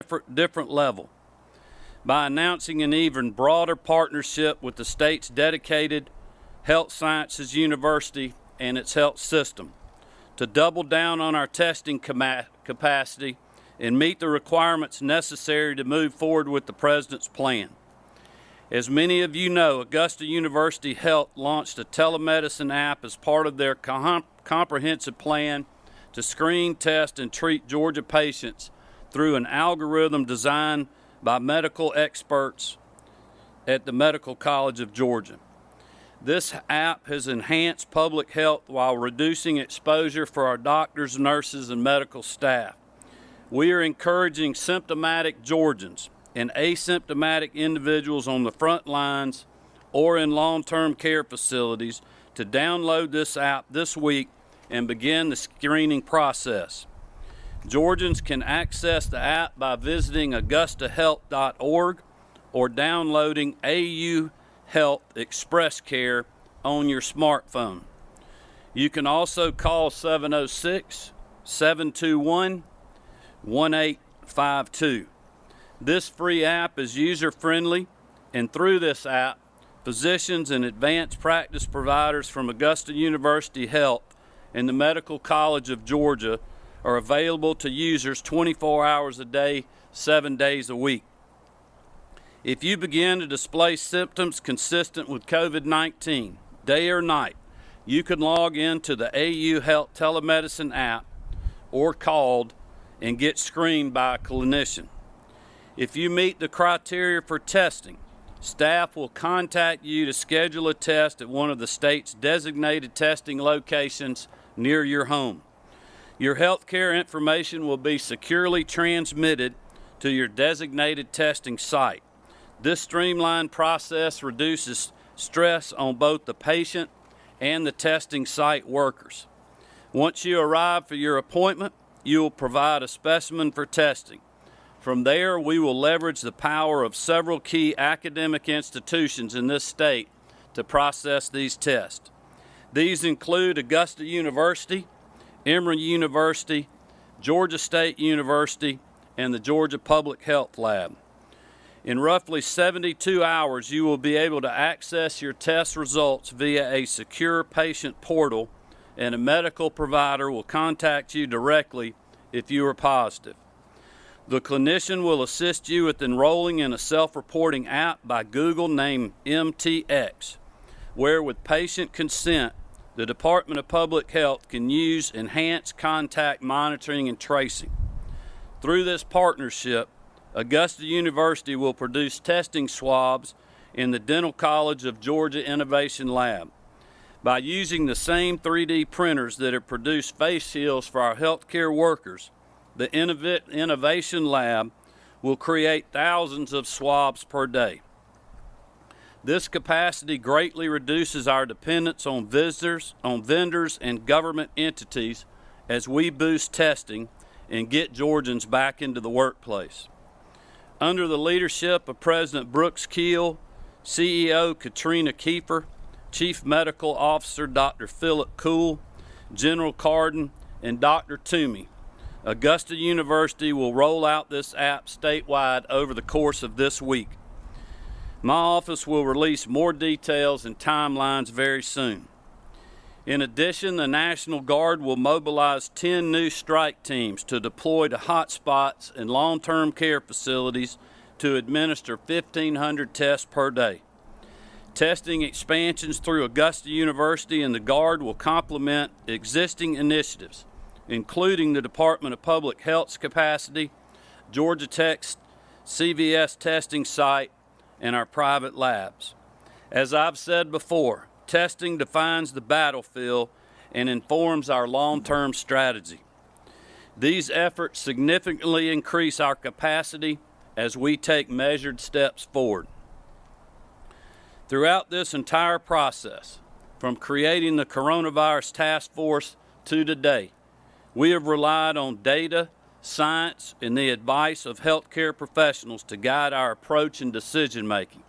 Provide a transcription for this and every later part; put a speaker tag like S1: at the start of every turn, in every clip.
S1: different level by announcing an even broader partnership with the state's dedicated Health Sciences University and its health system to double down on our testing capacity and meet the requirements necessary to move forward with the President's plan. As many of you know, Augusta University Health launched a telemedicine app as part of their comprehensive plan to screen, test, and treat Georgia patients through an algorithm designed by medical experts at the Medical College of Georgia. This app has enhanced public health while reducing exposure for our doctors, nurses, and medical staff. We are encouraging symptomatic Georgians and asymptomatic individuals on the front lines or in long-term care facilities to download this app this week and begin the screening process. Georgians can access the app by visiting augustahealth.org or downloading AU Health Express Care on your smartphone. You can also call 706-721-1852. This free app is user-friendly, and through this app, physicians and advanced practice providers from Augusta University Health and the Medical College of Georgia are available to users 24 hours a day, 7 days a week. If you begin to display symptoms consistent with COVID-19, day or night, you can log into the AU Health Telemedicine app or called and get screened by a clinician. If you meet the criteria for testing, staff will contact you to schedule a test at one of the state's designated testing locations near your home. Your healthcare information will be securely transmitted to your designated testing site. This streamlined process reduces stress on both the patient and the testing site workers. Once you arrive for your appointment, you will provide a specimen for testing. From there, we will leverage the power of several key academic institutions in this state to process these tests. These include Augusta University, Emory University, Georgia State University, and the Georgia Public Health Lab. In roughly 72 hours, you will be able to access your test results via a secure patient portal, and a medical provider will contact you directly if you are positive. The clinician will assist you with enrolling in a self-reporting app by Google named MTX, where with patient consent, the Department of Public Health can use enhanced contact monitoring and tracing. Through this partnership, Augusta University will produce testing swabs in the Dental College of Georgia Innovation Lab. By using the same 3D printers that have produced face shields for our healthcare workers, the Innovation Lab will create thousands of swabs per day. This capacity greatly reduces our dependence on vendors and government entities as we boost testing and get Georgians back into the workplace. Under the leadership of President Brooks Keel, CEO Katrina Kiefer, Chief Medical Officer Dr. Philip Kuhl, General Carden, and Dr. Toomey, Augusta University will roll out this app statewide over the course of this week. My office will release more details and timelines very soon. In addition, the National Guard will mobilize 10 new strike teams to deploy to hotspots and long-term care facilities to administer 1,500 tests per day. Testing expansions through Augusta University and the Guard will complement existing initiatives, including the Department of Public Health's capacity, Georgia Tech's CVS testing site, and our private labs. As I've said before, testing defines the battlefield and informs our long-term strategy. These efforts significantly increase our capacity as we take measured steps forward. Throughout this entire process, from creating the Coronavirus Task Force to today, we have relied on data, science, and the advice of healthcare professionals to guide our approach and decision making.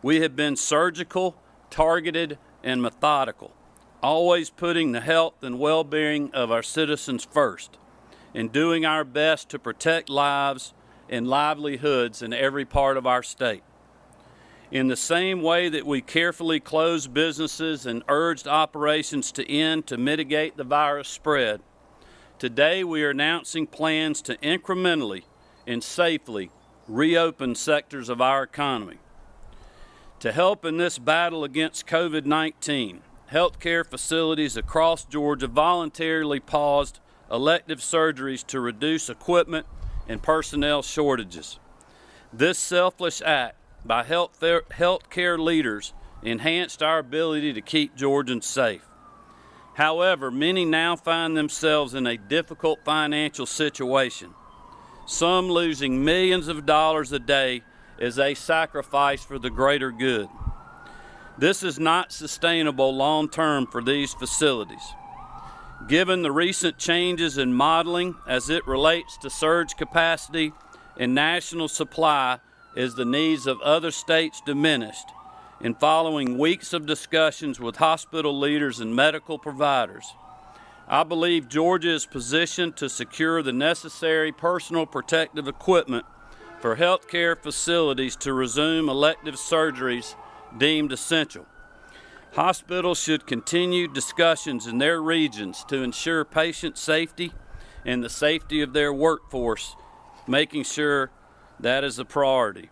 S1: We have been surgical, targeted, and methodical, always putting the health and well-being of our citizens first, and doing our best to protect lives and livelihoods in every part of our state. In the same way that we carefully closed businesses and urged operations to end to mitigate the virus spread, today we are announcing plans to incrementally and safely reopen sectors of our economy. To help in this battle against COVID-19, healthcare facilities across Georgia voluntarily paused elective surgeries to reduce equipment and personnel shortages. This selfless act by healthcare leaders enhanced our ability to keep Georgians safe. However, many now find themselves in a difficult financial situation, some losing millions of dollars a day as they sacrifice for the greater good. This is not sustainable long-term for these facilities. Given the recent changes in modeling as it relates to surge capacity and national supply as the needs of other states diminished, and following weeks of discussions with hospital leaders and medical providers, I believe Georgia is positioned to secure the necessary personal protective equipment for healthcare facilities to resume elective surgeries deemed essential. Hospitals should continue discussions in their regions to ensure patient safety and the safety of their workforce, making sure that is a priority.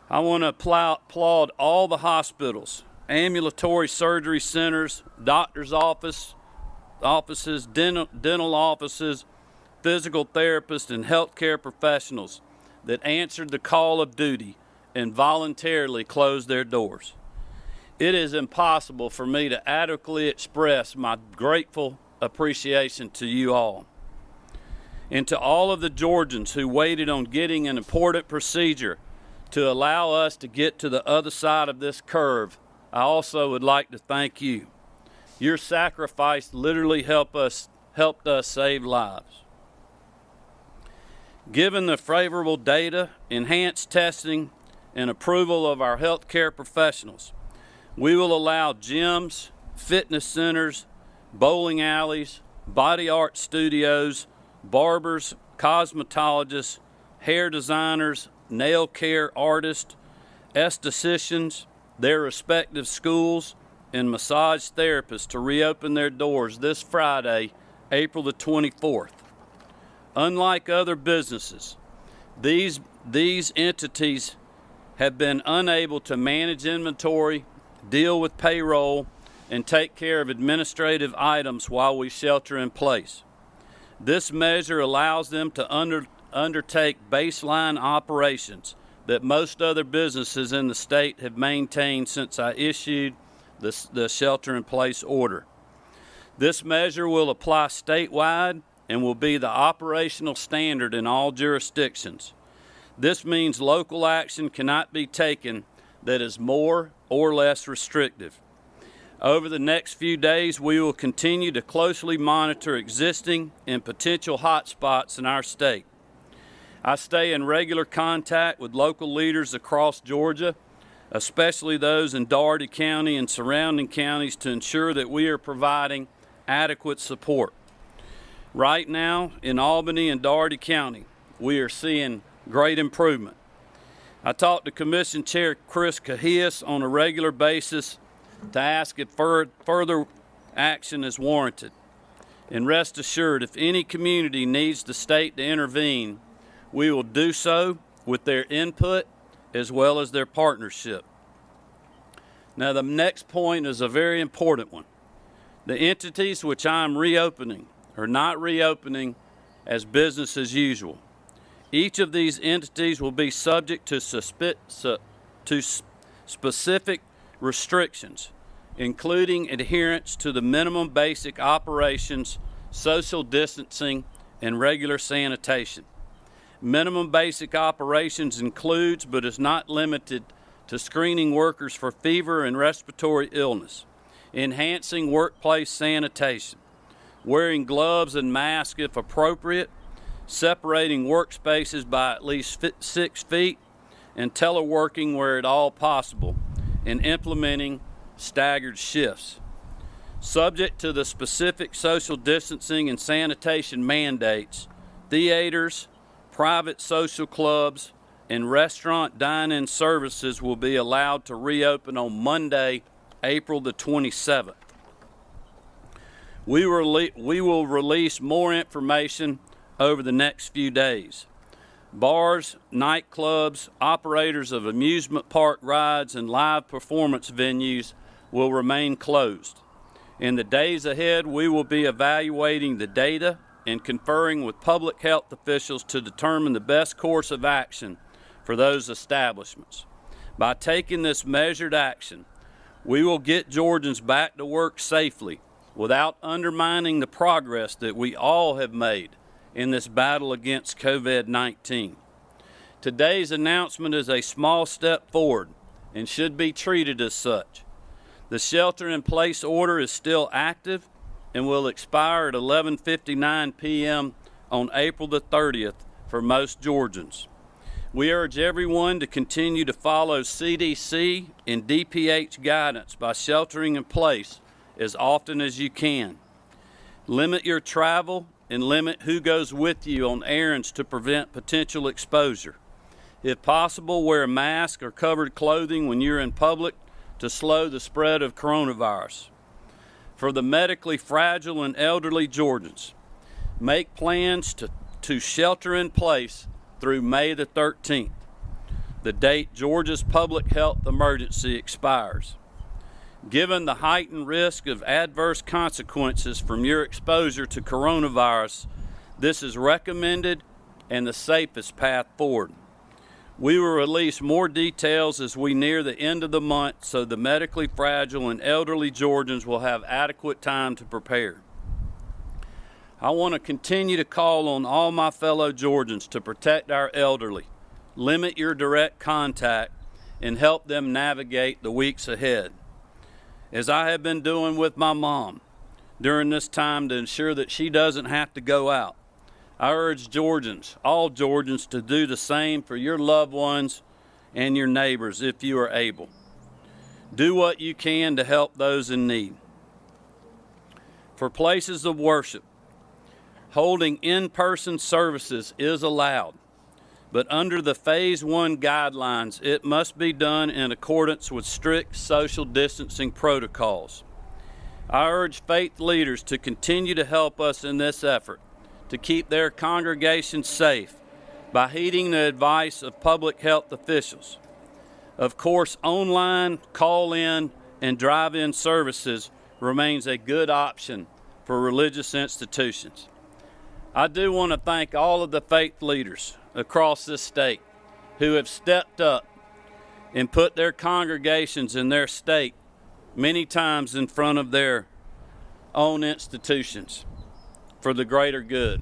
S1: I want to applaud all the hospitals, ambulatory surgery centers, doctor's offices, dental offices, physical therapists, and healthcare professionals that answered the call of duty and voluntarily closed their doors. It is impossible for me to adequately express my grateful appreciation to you all. And to all of the Georgians who waited on getting an important procedure to allow us to get to the other side of this curve, I also would like to thank you. Your sacrifice literally helped us save lives. Given the favorable data, enhanced testing, and approval of our healthcare professionals, we will allow gyms, fitness centers, bowling alleys, body art studios, barbers, cosmetologists, hair designers, nail care artists, estheticians, their respective schools, and massage therapists to reopen their doors this Friday, April the 24th. Unlike other businesses, these entities have been unable to manage inventory, deal with payroll, and take care of administrative items while we shelter in place. This measure allows them to undertake baseline operations that most other businesses in the state have maintained since I issued the shelter-in-place order. This measure will apply statewide and will be the operational standard in all jurisdictions. This means local action cannot be taken that is more or less restrictive. Over the next few days, we will continue to closely monitor existing and potential hotspots in our state. I stay in regular contact with local leaders across Georgia, especially those in Dougherty County and surrounding counties, to ensure that we are providing adequate support. Right now, in Albany and Dougherty County, we are seeing great improvement. I talk to Commission Chair Chris Cahias on a regular basis to ask if further action is warranted. And rest assured, if any community needs the state to intervene, we will do so with their input as well as their partnership. Now, the next point is a very important one. The entities which I am reopening are not reopening as business as usual. Each of these entities will be subject to specific restrictions, including adherence to the minimum basic operations, social distancing, and regular sanitation. Minimum basic operations includes, but is not limited to, screening workers for fever and respiratory illness, enhancing workplace sanitation, wearing gloves and masks if appropriate, separating workspaces by at least 6 feet, and teleworking where at all possible, and implementing staggered shifts. Subject to the specific social distancing and sanitation mandates, theaters, private social clubs and restaurant dine-in services will be allowed to reopen on Monday, April the 27th. We will release more information over the next few days. Bars, nightclubs, operators of amusement park rides, and live performance venues will remain closed. In the days ahead, we will be evaluating the data and conferring with public health officials to determine the best course of action for those establishments. By taking this measured action, we will get Georgians back to work safely without undermining the progress that we all have made in this battle against COVID-19. Today's announcement is a small step forward and should be treated as such. The shelter-in-place order is still active and will expire at 11:59 p.m. on April the 30th for most Georgians. We urge everyone to continue to follow CDC and DPH guidance by sheltering in place as often as you can. Limit your travel and limit who goes with you on errands to prevent potential exposure. If possible, wear a mask or covered clothing when you're in public to slow the spread of coronavirus. For the medically fragile and elderly Georgians, make plans to shelter in place through May the 13th, the date Georgia's public health emergency expires. Given the heightened risk of adverse consequences from your exposure to coronavirus, this is recommended and the safest path forward. We will release more details as we near the end of the month so the medically fragile and elderly Georgians will have adequate time to prepare. I want to continue to call on all my fellow Georgians to protect our elderly, limit your direct contact, and help them navigate the weeks ahead. As I have been doing with my mom during this time to ensure that she doesn't have to go out, I urge Georgians, all Georgians, to do the same for your loved ones and your neighbors if you are able. Do what you can to help those in need. For places of worship, holding in-person services is allowed, but under the Phase 1 guidelines, it must be done in accordance with strict social distancing protocols. I urge faith leaders to continue to help us in this effort to keep their congregations safe by heeding the advice of public health officials. Of course, online, call-in, and drive-in services remains a good option for religious institutions. I do want to thank all of the faith leaders across this state who have stepped up and put their congregations in their state many times in front of their own institutions for the greater good.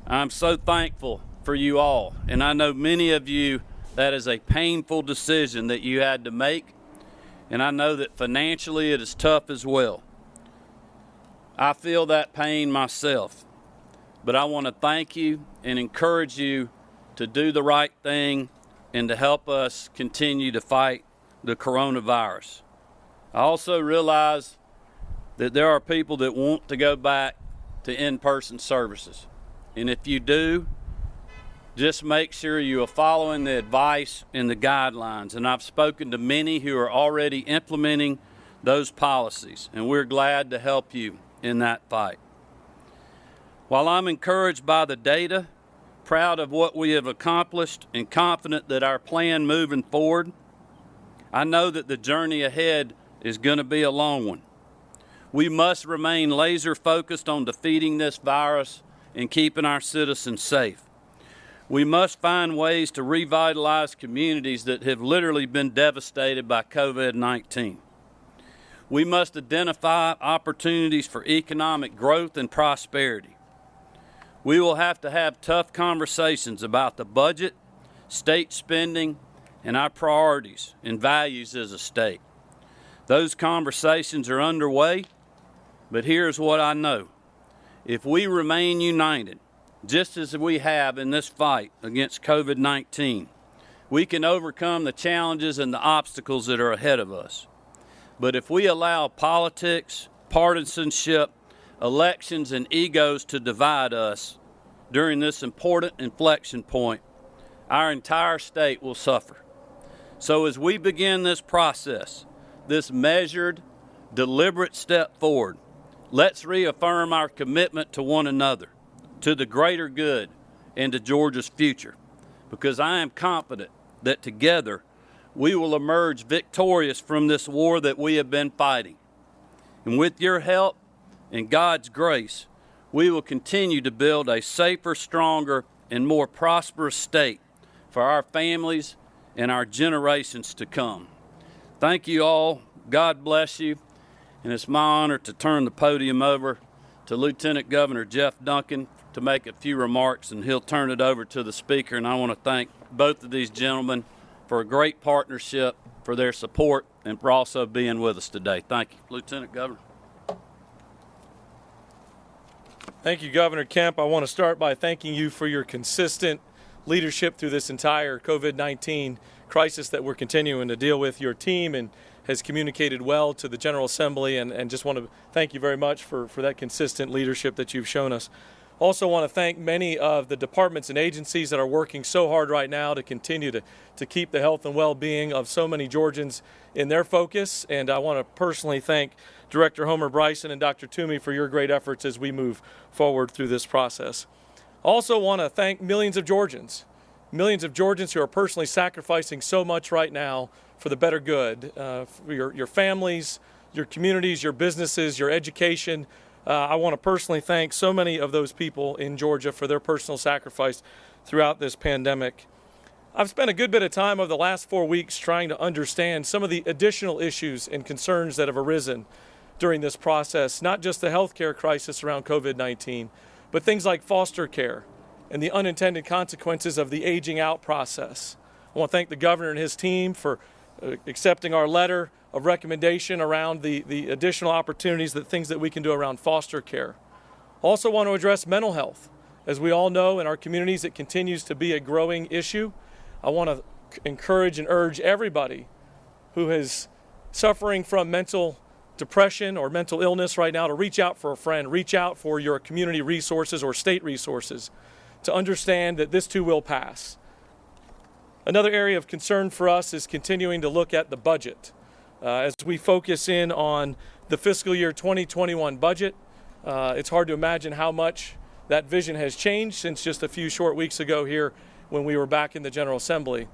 S1: I'm so thankful for you all, and I know many of you that is a painful decision that you had to make, and I know that financially it is tough as well. I feel that pain myself, but I want to thank you and encourage you to do the right thing and to help us continue to fight the coronavirus. I also realize that there are people that want to go back to in-person services. And if you do, just make sure you are following the advice and the guidelines. And I've spoken to many who are already implementing those policies, and we're glad to help you in that fight. While I'm encouraged by the data, proud of what we have accomplished, and confident that our plan moving forward, I know that the journey ahead is going to be a long one. We must remain laser focused on defeating this virus and keeping our citizens safe. We must find ways to revitalize communities that have literally been devastated by COVID-19. We must identify opportunities for economic growth and prosperity. We will have to have tough conversations about the budget, state spending, and our priorities and values as a state. Those conversations are underway, but here's what I know. If we remain united, just as we have in this fight against COVID-19, we can overcome the challenges and the obstacles that are ahead of us. But if we allow politics, partisanship, elections, and egos to divide us, during this important inflection point, our entire state will suffer. So as we begin this process, this measured, deliberate step forward, let's reaffirm our commitment to one another, to the greater good, and to Georgia's future, because I am confident that together we will emerge victorious from this war that we have been fighting. And with your help and God's grace, we will continue to build a safer, stronger, and more prosperous state for our families and our generations to come. Thank you all. God bless you. And it's my honor to turn the podium over to Lieutenant Governor Jeff Duncan to make a few remarks, and he'll turn it over to the speaker. And I want to thank both of these gentlemen for a great partnership, for their support, and for also being with us today. Thank you. Lieutenant Governor.
S2: Thank you, Governor Kemp. I want to start by thanking you for your consistent leadership through this entire COVID-19 crisis that we're continuing to deal with. Your team and has communicated well to the General Assembly, and just want to thank you very much for that consistent leadership that you've shown us. Also want to thank many of the departments and agencies that are working so hard right now to continue to keep the health and well-being of so many Georgians in their focus. And I want to personally thank Director Homer Bryson and Dr. Toomey for your great efforts as we move forward through this process. Also want to thank millions of Georgians who are personally sacrificing so much right now for the better good, for your families, your communities, your businesses, your education. I want to personally thank so many of those people in Georgia for their personal sacrifice throughout this pandemic. I've spent a good bit of time over the last 4 weeks trying to understand some of the additional issues and concerns that have arisen during this process, not just the healthcare crisis around COVID-19, but things like foster care and the unintended consequences of the aging out process. I want to thank the governor and his team for accepting our letter of recommendation around the additional opportunities, things that we can do around foster care. Also want to address mental health. As we all know, in our communities, it continues to be a growing issue. I want to encourage and urge everybody who is suffering from mental depression or mental illness right now to reach out for a friend, reach out for your community resources or state resources to understand that this too will pass. Another area of concern for us is continuing to look at the budget. As we focus in on the fiscal year 2021 budget, it's hard to imagine how much that vision has changed since just a few short weeks ago here when we were back in the General Assembly.